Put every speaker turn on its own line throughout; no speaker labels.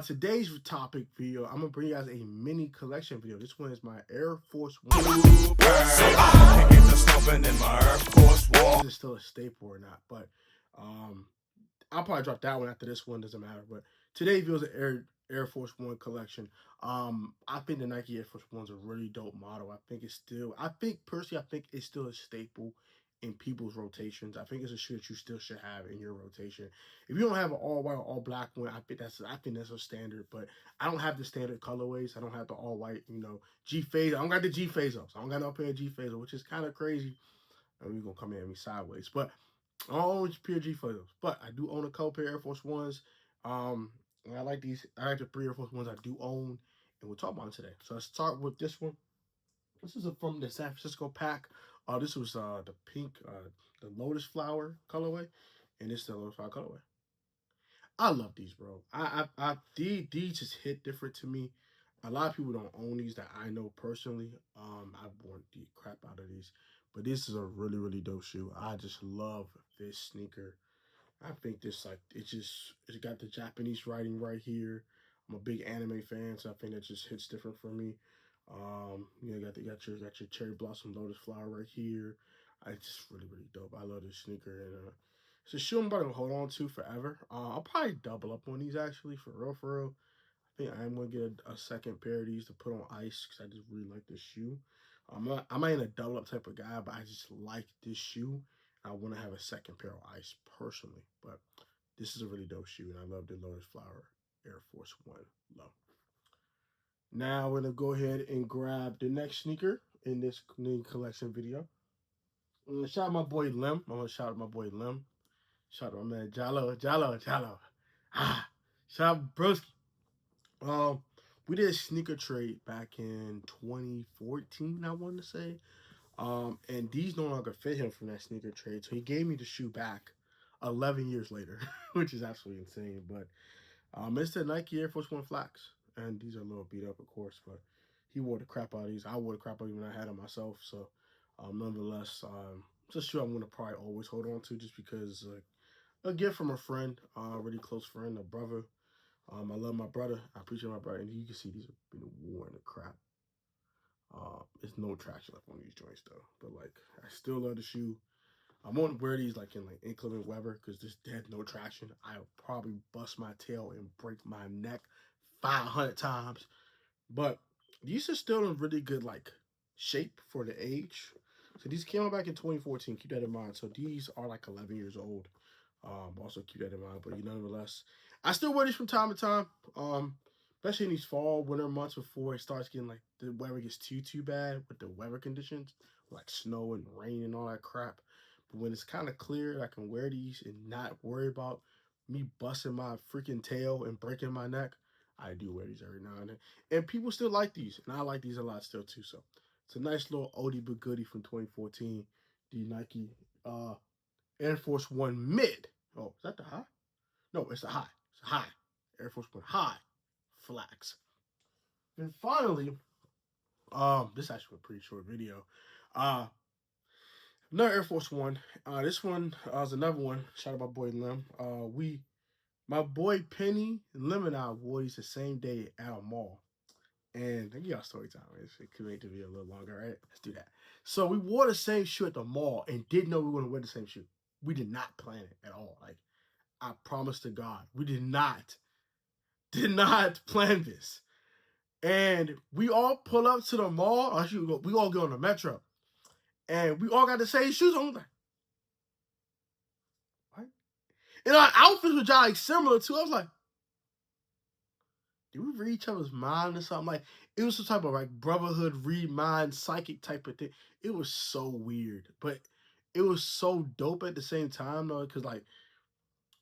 Today's topic video, I'm gonna bring you guys a mini collection video. This one is my Air Force One. Is it still a staple or not? But I'll probably drop that one after this one. Doesn't matter. But today's video is an Air Force One collection. I think the Nike Air Force One's a really dope model. I think personally, I think it's still a staple in people's rotations. I think it's a shoe that you still should have in your rotation. If you don't have an all white or all black one, I think that's a standard. But I don't have the standard colorways. I don't have the all white, G-Fazos. I don't got the G-Fazos. I don't got no pair of G-Fazos, which is kind of crazy. And we're gonna come at me sideways. But I don't own pair of G-Fazos. But I do own a couple pair of Air Force Ones. And I like these. I like the 3 Air Force Ones I do own. And we'll talk about them today. So let's start with this one. This is from the San Francisco pack. This was the pink, the lotus flower colorway, and this is the lotus flower colorway. I love these, bro. These just hit different to me. A lot of people don't own these that I know personally. I've worn the crap out of these, but this is a really, really dope shoe. I just love this sneaker. I think it's got the Japanese writing right here. I'm a big anime fan, so I think that just hits different for me. You got your cherry blossom lotus flower right here. It's just really, really dope. I love this sneaker, and it's a shoe I'm about to hold on to forever. I'll probably double up on these actually, for real, for real. I think I'm gonna get a second pair of these to put on ice because I just really like this shoe. I'm not in a double up type of guy, but I just like this shoe. I want to have a second pair of ice personally, but this is a really dope shoe, and I love the Lotus Flower Air Force One low. Now we're gonna go ahead and grab the next sneaker in this new collection video. I'm gonna shout out my boy Lim. I'm gonna shout out my boy Lim. Shout out my man Jallo. Ah, shout out Broski. Um, we did a sneaker trade back in 2014, I want to say. And these no longer fit him from that sneaker trade, so he gave me the shoe back 11 years later, which is absolutely insane. But it's the Nike Air Force One Flats, and these are a little beat up, of course, but he wore the crap out of these. I wore the crap out of these when I had them myself. So, nonetheless, it's a shoe I'm gonna probably always hold on to, just because a gift from a friend, a really close friend, a brother. I love my brother. I appreciate my brother, and you can see these have been worn to crap. There's no traction left on these joints though, but like I still love the shoe. I won't wear these like in inclement weather because this had no traction. I'll probably bust my tail and break my neck 500 times. But these are still in really good like shape for the age. So these came out back in 2014. Keep that in mind. So these are like 11 years old. Also keep that in mind. But nonetheless, I still wear these from time to time. Especially in these fall, winter months before it starts getting like the weather gets too bad with the weather conditions, like snow and rain and all that crap. But when it's kind of clear, I can wear these and not worry about me busting my freaking tail and breaking my neck. I do wear these every now and then. And people still like these, and I like these a lot still too. So it's a nice little oldie but goodie from 2014. The Nike Air Force One mid. Oh, is that the high? No, it's the high. It's a high. Air Force One high flags. And finally, this is actually a pretty short video. Uh, Another Air Force One. This one is another one. Shout out my boy Lim. My boy Penny, Lim, and I wore these the same day at a mall. And I give y'all story time. It could make the video a little longer, right? Let's do that. So we wore the same shoe at the mall and didn't know we were going to wear the same shoe. We did not plan it at all. Like, I promise to God, we did not plan this. And we all pull up to the mall. Actually, we all get on the metro. And we all got the same shoes on. Like, what? And our outfits were like similar too. I was like, did we read each other's mind or something? Like, it was some type of like brotherhood, read mind, psychic type of thing. It was so weird, but it was so dope at the same time though, because like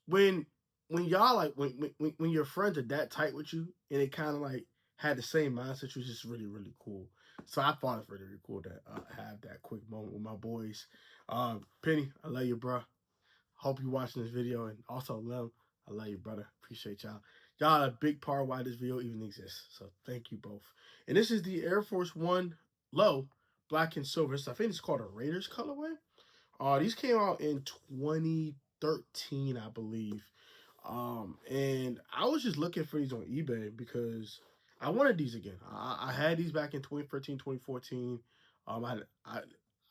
when y'all like when your friends are that tight with you and it kind of like had the same mindset, it was just really, really cool. So I thought it was really, really cool to have that quick moment with my boys. Penny, I love you, bro. Hope you watching this video, and also Lem, I love you, brother. Appreciate y'all. Y'all are a big part of why this video even exists. So thank you both. And this is the Air Force One Low Black and Silver. So I think it's called a Raiders colorway. These came out in 2013, I believe. And I was just looking for these on eBay because I wanted these again. I had these back in 2013, 2014. I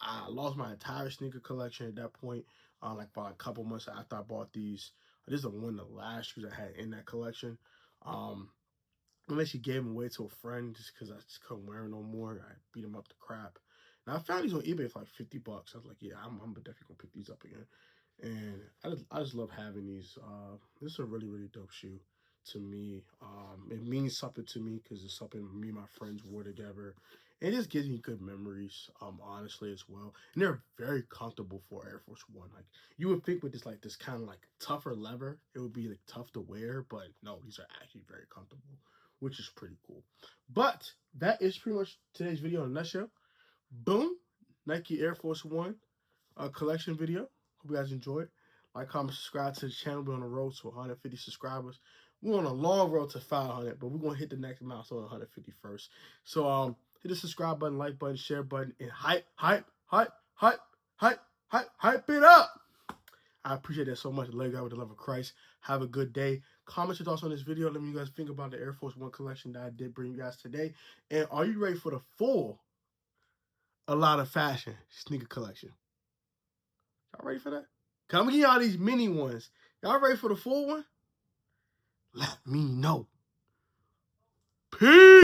I lost my entire sneaker collection at that point. Like about a couple months after I bought these. This is one of the last shoes I had in that collection. Um, I actually gave them away to a friend just because I just couldn't wear them no more. I beat them up to crap. And I found these on eBay for like $50. I was like, yeah, I'm definitely gonna pick these up again. And I just love having these. This is a really really dope shoe to me. It means something to me because it's something me and my friends wore together. And it just gives me good memories, honestly as well. And they're very comfortable for Air Force One. Like you would think with this kind of like tougher leather, it would be like tough to wear, but no, these are actually very comfortable, which is pretty cool. But that is pretty much today's video in a nutshell. Boom, Nike Air Force One collection video. Hope you guys enjoyed. Like, comment, subscribe to the channel. We're on the road to 150 subscribers. We're on a long road to 500, but we're gonna hit the next milestone 150 first. So hit the subscribe button, like button, share button, and hype, hype, hype, hype, hype, hype, hype it up. I appreciate that so much. Love you guys with the love of Christ. Have a good day. Comment your thoughts on this video. Let me know what you guys think about the Air Force One collection that I did bring you guys today. And are you ready for the full A.L.O.T of fashion sneaker collection? Y'all ready for that? Cause I'm gonna give y'all these mini ones. Y'all ready for the full one? Let me know. Peace.